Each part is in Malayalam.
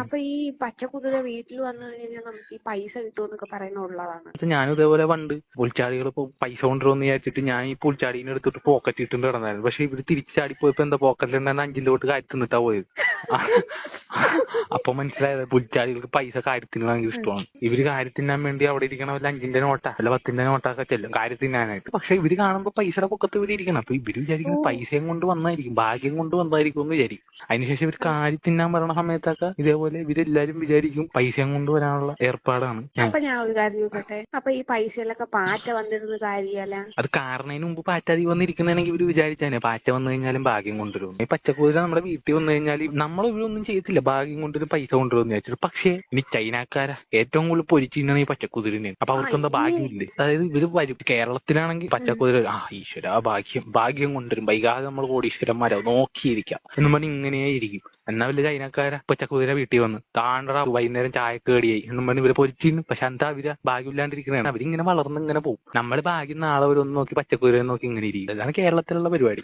അപ്പൊ ഈ പച്ചക്കുതിര വീട്ടിൽ വന്നു കഴിഞ്ഞാൽ നമുക്ക് ഈ പൈസ കിട്ടുമെന്നൊക്കെ പറയുന്ന ഉള്ളതാണ്. ഞാനും ഇതേപോലെ പണ്ട് പുൽച്ചാടികൾ ഇപ്പൊ പൈസ കൊണ്ടുവരുമെന്ന് വിചാരിച്ചിട്ട് ഞാൻ ഈ പുൽച്ചാടീനെ എടുത്തിട്ട് പോക്കറ്റ് ഇട്ടിട്ട് കിടന്നായിരുന്നു. പക്ഷെ ഇവര് തിരിച്ചു ചാടിപ്പോയപ്പോ എന്താ പോക്കറ്റിലുണ്ടായിരുന്ന 5 തൊട്ട് കാര്യം തിന്നിട്ടാ പോയത്. അപ്പൊ മനസ്സിലായത് പുൽച്ചാടികൾക്ക് പൈസ കാര്യത്തിന് ഭയങ്കര ഇഷ്ടമാണ്. ഇവര് കാര്യത്തിന്നാൻ വേണ്ടി അവിടെ ഇരിക്കണ വല്ല 5-ന്റെ നോട്ടാ അല്ല 10-ന്റെ നോട്ടൊക്കെ ചെല്ലും കാര്യത്തിന്നാനായിട്ട്. പക്ഷെ ഇവര് കാണുമ്പോ പൈസയുടെ പൊക്കത്ത് ഇവര് ഇരിക്കണം. അപ്പൊ ഇവര് വിചാരിക്കുന്നത് പൈസയും കൊണ്ട് വന്നായിരിക്കും, ഭാഗ്യം കൊണ്ട് വന്നായിരിക്കും എന്ന് വിചാരിക്കും. അതിനുശേഷം ഇവർ കാര്യത്തിന്നാൻ പറയുന്ന സമയത്തൊക്കെ ഇതേപോലെ ഇവരെല്ലാരും വിചാരിക്കും പൈസയും കൊണ്ട് വരാനുള്ള ഏർപ്പാടാണ്. അപ്പൊ ഞാൻ ഒരു കാര്യം ചോദിക്കട്ടെ, അപ്പൊ ഈ പൈസയിലൊക്കെ പാറ്റ വന്നിരുന്ന കാര്യല്ല? അത് കാരണതിന് മുമ്പ് പാറ്റാതി വന്നിരിക്കുന്നതാണെങ്കിൽ ഇവര് വിചാരിച്ചാനെ പാറ്റ വന്നു കഴിഞ്ഞാലും ഭാഗ്യം കൊണ്ടുവരും. ഈ പച്ചക്കുതിര നമ്മുടെ വീട്ടിൽ വന്നു കഴിഞ്ഞാൽ നമ്മൾ ഇവരൊന്നും ചെയ്യത്തില്ല, ഭാഗ്യം കൊണ്ടുവരും പൈസ കൊണ്ടുവരും വിചാരിച്ചു. പക്ഷേ ഇനി ചൈനക്കാരാ ഏറ്റവും കൂടുതൽ പൊരിച്ചിരുന്ന ഈ പച്ചക്കുതിരനെയാണ്. അപ്പൊ അവർക്ക് എന്താ ഭാഗ്യമില്ലേ? അതായത് ഇവര് വരും കേരളത്തിലാണെങ്കിൽ പച്ചക്കുതിര ഈശ്വര ഭാഗ്യം കൊണ്ടുവരും, വൈകാതെ നമ്മൾ കോടീശ്വരന്മാരാവും, നോക്കിയിരിക്കാം എന്നും പറഞ്ഞ് ഇങ്ങനെയേ ഇരിക്കും. എന്നാ വലിയ ചൈനക്കാരാ പച്ചക്കുതിര വീട്ടിൽ വന്ന് താണ്ടറ വൈകുന്നേരം ചായക്ക് കടിയായി എന്നും പറഞ്ഞ് ഇവരെ പൊരിച്ചിരുന്നു. പക്ഷെ എന്താ അവര് ഭാഗ്യമില്ലാണ്ടിരിക്കണേ, അവരിങ്ങനെ വളർന്ന് ഇങ്ങനെ പോകും. നമ്മള് ഭാഗ്യം നാളെ ഒരു ഒന്ന് നോക്കി പച്ചക്കുതിര നോക്കി ഇങ്ങനെ ഇരിക്കും. അതാണ് കേരളത്തിലുള്ള പരിപാടി.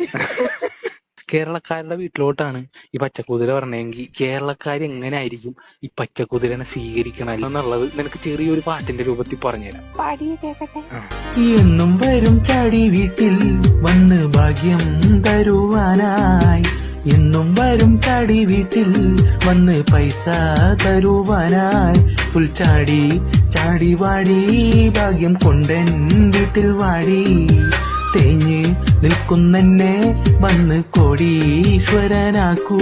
കേരളക്കാരുടെ വീട്ടിലോട്ടാണ് ഈ പച്ചക്കുതിര പറഞ്ഞെങ്കിൽ കേരളക്കാർ എങ്ങനെ ആയിരിക്കും ഈ പച്ചക്കുതിരനെ സ്വീകരിക്കണം എന്നുള്ളത് നിനക്ക് ചെറിയൊരു പാട്ടിന്റെ രൂപത്തിൽ പറഞ്ഞുതരാം. പാടിയ കേക്കട്ടെ. എന്നും വരും ചാടി വീട്ടിൽ വന്ന് ഭാഗ്യം തരുവാനായി, എന്നും വരും ചാടി വീട്ടിൽ വന്ന് പൈസ തരുവാനായി, പുൽച്ചാടി ചാടി വാടി ഭാഗ്യം കൊണ്ടൻ വീട്ടിൽ വാടി, തേഞ്ഞ് നിൽക്കുന്നെന്നെ വന്ന് കോടീശ്വരനാക്കൂ.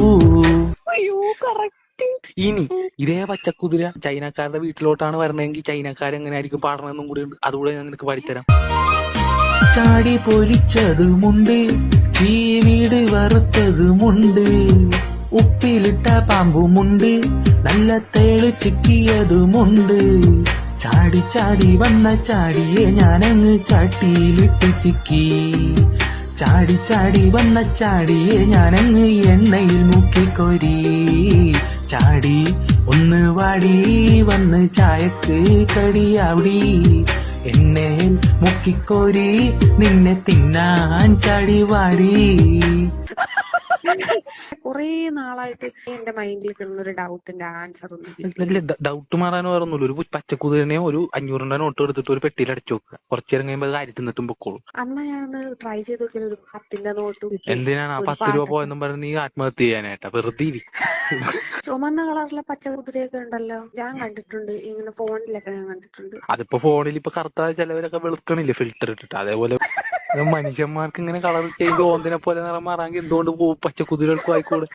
ഇനി ഇതേ പച്ചക്കുതിര ചൈനക്കാരുടെ വീട്ടിലോട്ടാണ് വരണമെങ്കിൽ ചൈനക്കാരെങ്ങനെ ആയിരിക്കും പാടണമെന്നും കൂടി ഉണ്ട്. അതുകൂടെ ഞാൻ നിനക്ക് പഠിത്തരാം. ചാടി പൊരിച്ചതുമുണ്ട്, ചീവീട് വറുത്തതുമുണ്ട്, ഉപ്പിലിട്ട പാമ്പുമുണ്ട്, നല്ല തേള് ചിക്കിയതുമുണ്ട്. ചാടി ചാടി വന്ന ചാടിയെ ഞാനങ്ങ് ചട്ടിയിലിട്ട് ചിക്കി, ചാടി ചാടി വന്ന ചാടിയെ ഞാനങ്ങ് എണ്ണയിൽ മുക്കിക്കൊരി, ചാടി ഒന്ന് വാടി വന്ന് ചായക്ക് കടിയാവടി, എന്നെ മുക്കിക്കോരി നിന്നെ തിന്നാൻ ചാടി വാടി. കൊറേ നാളായിട്ട് എന്റെ മൈൻഡിൽ കിടന്നൊരു ഡൗട്ടിന്റെ ആൻസർ ഒന്നും ഡൗട്ട് മാറാൻ വേറൊന്നുമില്ല. ഒരു പച്ചക്കുതിരനെയോ ഒരു 500 നോട്ട് എടുത്തിട്ട് ഒരു പെട്ടിയിൽ അടച്ചു വെക്കുക, കുറച്ചു നേരം കഴിയുമ്പോൾ കാര്യം തിന്നിട്ടും പൊക്കോളും. അന്ന് ഞാനൊന്ന് ട്രൈ ചെയ്ത് നോക്കിയ ഒരു 10-ന്റെ നോട്ടും. എന്തിനാണ് ആ 10 രൂപ പോയെന്നും പറഞ്ഞ് നീ ആത്മഹത്യ ചെയ്യാനായിട്ടാ? വെറുതെ ചുമന്ന കളറിലെ പച്ചക്കുതിരയൊക്കെ ഉണ്ടല്ലോ, ഞാൻ കണ്ടിട്ടുണ്ട്, ഇങ്ങനെ ഫോണിലൊക്കെ ഞാൻ കണ്ടിട്ടുണ്ട്. അതിപ്പോ ഫോണിൽ ഇപ്പൊ കറുത്ത ചിലവരൊക്കെ വെളുക്കണില്ലേ ഫിൽറ്റർ ഇട്ടിട്ട്, അതേപോലെ മനുഷ്യന്മാർക്ക് ഇങ്ങനെ കളർ ചേഞ്ച് ഓന്തിനെ പോലെ നിറം മാറാമെങ്കിൽ എന്തുകൊണ്ട് പച്ചക്കുതിരകൾക്കും ആയിക്കൂടെ?